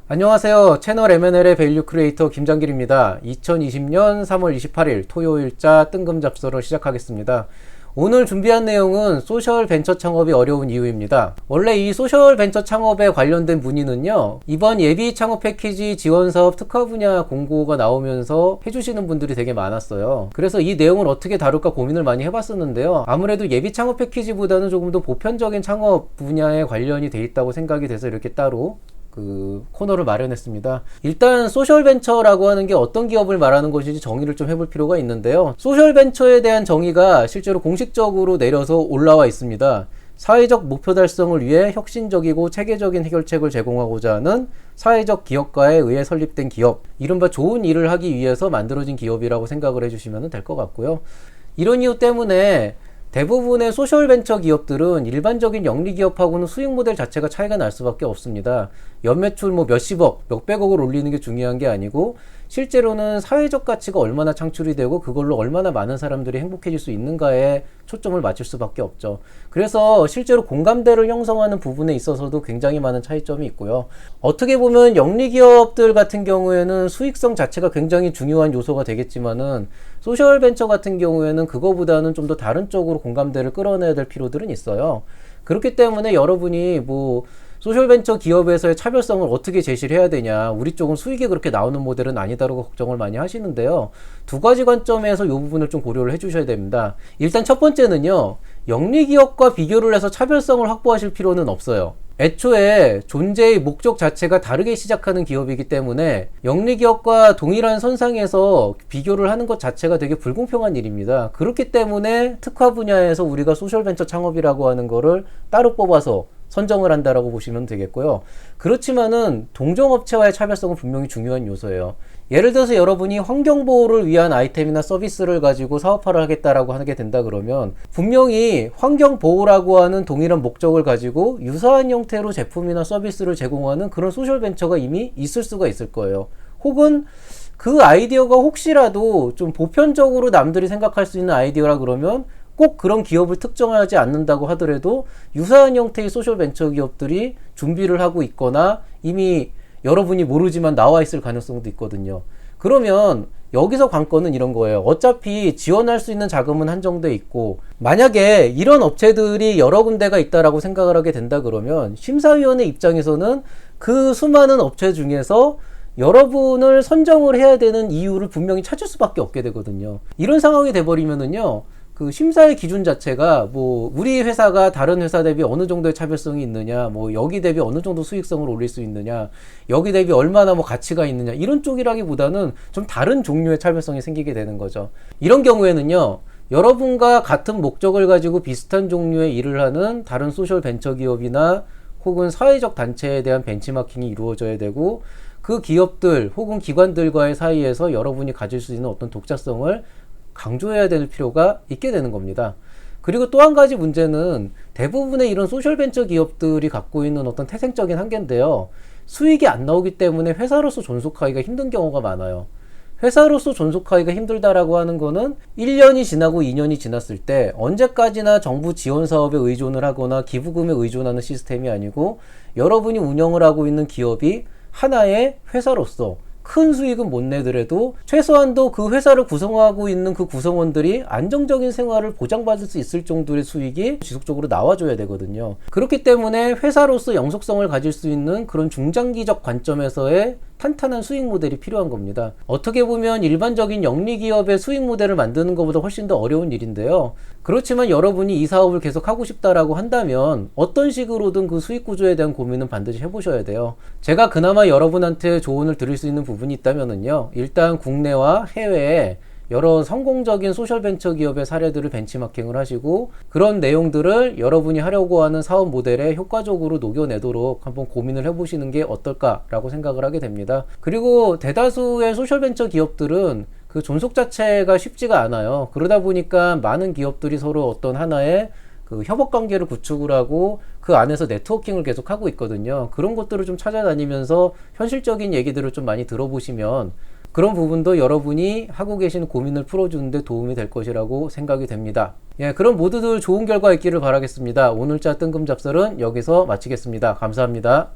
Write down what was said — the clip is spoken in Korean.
안녕하세요. 채널 M&L의 밸류 크리에이터 김장길입니다. 2020년 3월 28일 토요일자 뜬금 잡서를 시작하겠습니다. 오늘 준비한 내용은 소셜 벤처 창업이 어려운 이유입니다. 원래 이 소셜 벤처 창업에 관련된 문의는요, 이번 예비 창업 패키지 지원 사업 특화 분야 공고가 나오면서 해주시는 분들이 되게 많았어요. 그래서 이 내용을 어떻게 다룰까 고민을 많이 해봤었는데요. 아무래도 예비 창업 패키지보다는 조금 더 보편적인 창업 분야에 관련이 돼 있다고 생각이 돼서 이렇게 따로 코너를 마련했습니다. 일단 소셜벤처라고 하는 게 어떤 기업을 말하는 것인지 정의를 좀 해볼 필요가 있는데요. 소셜벤처에 대한 정의가 실제로 공식적으로 내려서 올라와 있습니다. 사회적 목표 달성을 위해 혁신적이고 체계적인 해결책을 제공하고자 하는 사회적 기업가에 의해 설립된 기업, 이른바 좋은 일을 하기 위해서 만들어진 기업이라고 생각을 해주시면 될 것 같고요. 이런 이유 때문에 대부분의 소셜벤처 기업들은 일반적인 영리기업하고는 수익 모델 자체가 차이가 날 수밖에 없습니다. 연매출 몇십억, 몇백억을 올리는 게 중요한 게 아니고 실제로는 사회적 가치가 얼마나 창출이 되고 그걸로 얼마나 많은 사람들이 행복해질 수 있는가에 초점을 맞출 수밖에 없죠. 그래서 실제로 공감대를 형성하는 부분에 있어서도 굉장히 많은 차이점이 있고요. 어떻게 보면 영리기업들 같은 경우에는 수익성 자체가 굉장히 중요한 요소가 되겠지만은 소셜벤처 같은 경우에는 그거보다는 좀 더 다른 쪽으로 공감대를 끌어내야 될 필요들은 있어요. 그렇기 때문에 여러분이 소셜벤처 기업에서의 차별성을 어떻게 제시를 해야 되냐, 우리 쪽은 수익이 그렇게 나오는 모델은 아니다라고 걱정을 많이 하시는데요. 두 가지 관점에서 이 부분을 좀 고려를 해 주셔야 됩니다. 일단 첫 번째는요, 영리기업과 비교를 해서 차별성을 확보하실 필요는 없어요. 애초에 존재의 목적 자체가 다르게 시작하는 기업이기 때문에 영리기업과 동일한 선상에서 비교를 하는 것 자체가 되게 불공평한 일입니다. 그렇기 때문에 특화 분야에서 우리가 소셜벤처 창업이라고 하는 거를 따로 뽑아서 선정을 한다라고 보시면 되겠고요. 그렇지만은 동종업체와의 차별성은 분명히 중요한 요소예요. 예를 들어서 여러분이 환경보호를 위한 아이템이나 서비스를 가지고 사업화를 하겠다라고 하게 된다 그러면 분명히 환경보호라고 하는 동일한 목적을 가지고 유사한 형태로 제품이나 서비스를 제공하는 그런 소셜벤처가 이미 있을 수가 있을 거예요. 혹은 그 아이디어가 혹시라도 좀 보편적으로 남들이 생각할 수 있는 아이디어라 그러면 꼭 그런 기업을 특정하지 않는다고 하더라도 유사한 형태의 소셜벤처 기업들이 준비를 하고 있거나 이미 여러분이 모르지만 나와 있을 가능성도 있거든요. 그러면 여기서 관건은 이런 거예요. 어차피 지원할 수 있는 자금은 한정돼 있고, 만약에 이런 업체들이 여러 군데가 있다라고 생각을 하게 된다 그러면 심사위원회 입장에서는 그 수많은 업체 중에서 여러분을 선정을 해야 되는 이유를 분명히 찾을 수밖에 없게 되거든요. 이런 상황이 돼버리면은요, 그 심사의 기준 자체가 우리 회사가 다른 회사 대비 어느 정도의 차별성이 있느냐, 여기 대비 어느 정도 수익성을 올릴 수 있느냐, 여기 대비 얼마나 가치가 있느냐, 이런 쪽이라기보다는 좀 다른 종류의 차별성이 생기게 되는 거죠. 이런 경우에는요, 여러분과 같은 목적을 가지고 비슷한 종류의 일을 하는 다른 소셜 벤처 기업이나 혹은 사회적 단체에 대한 벤치마킹이 이루어져야 되고, 그 기업들 혹은 기관들과의 사이에서 여러분이 가질 수 있는 어떤 독자성을 강조해야 될 필요가 있게 되는 겁니다. 그리고 또 한 가지 문제는 대부분의 이런 소셜벤처 기업들이 갖고 있는 어떤 태생적인 한계인데요. 수익이 안 나오기 때문에 회사로서 존속하기가 힘든 경우가 많아요. 회사로서 존속하기가 힘들다라고 하는 거는 1년이 지나고 2년이 지났을 때 언제까지나 정부 지원 사업에 의존을 하거나 기부금에 의존하는 시스템이 아니고 여러분이 운영을 하고 있는 기업이 하나의 회사로서 큰 수익은 못 내더라도 최소한도 그 회사를 구성하고 있는 그 구성원들이 안정적인 생활을 보장받을 수 있을 정도의 수익이 지속적으로 나와줘야 되거든요. 그렇기 때문에 회사로서 영속성을 가질 수 있는 그런 중장기적 관점에서의 탄탄한 수익 모델이 필요한 겁니다. 어떻게 보면 일반적인 영리기업의 수익 모델을 만드는 것보다 훨씬 더 어려운 일인데요. 그렇지만 여러분이 이 사업을 계속 하고 싶다라고 한다면 어떤 식으로든 그 수익 구조에 대한 고민은 반드시 해보셔야 돼요. 제가 그나마 여러분한테 조언을 드릴 수 있는 부분이 있다면은요, 일단 국내와 해외에 여러 성공적인 소셜벤처 기업의 사례들을 벤치마킹을 하시고 그런 내용들을 여러분이 하려고 하는 사업 모델에 효과적으로 녹여내도록 한번 고민을 해보시는 게 어떨까라고 생각을 하게 됩니다. 그리고 대다수의 소셜벤처 기업들은 그 존속 자체가 쉽지가 않아요. 그러다 보니까 많은 기업들이 서로 어떤 하나의 그 협업 관계를 구축을 하고 그 안에서 네트워킹을 계속 하고 있거든요. 그런 것들을 좀 찾아다니면서 현실적인 얘기들을 좀 많이 들어보시면 그런 부분도 여러분이 하고 계신 고민을 풀어주는 데 도움이 될 것이라고 생각이 됩니다. 그럼 모두들 좋은 결과 있기를 바라겠습니다. 오늘자 뜬금 잡설은 여기서 마치겠습니다. 감사합니다.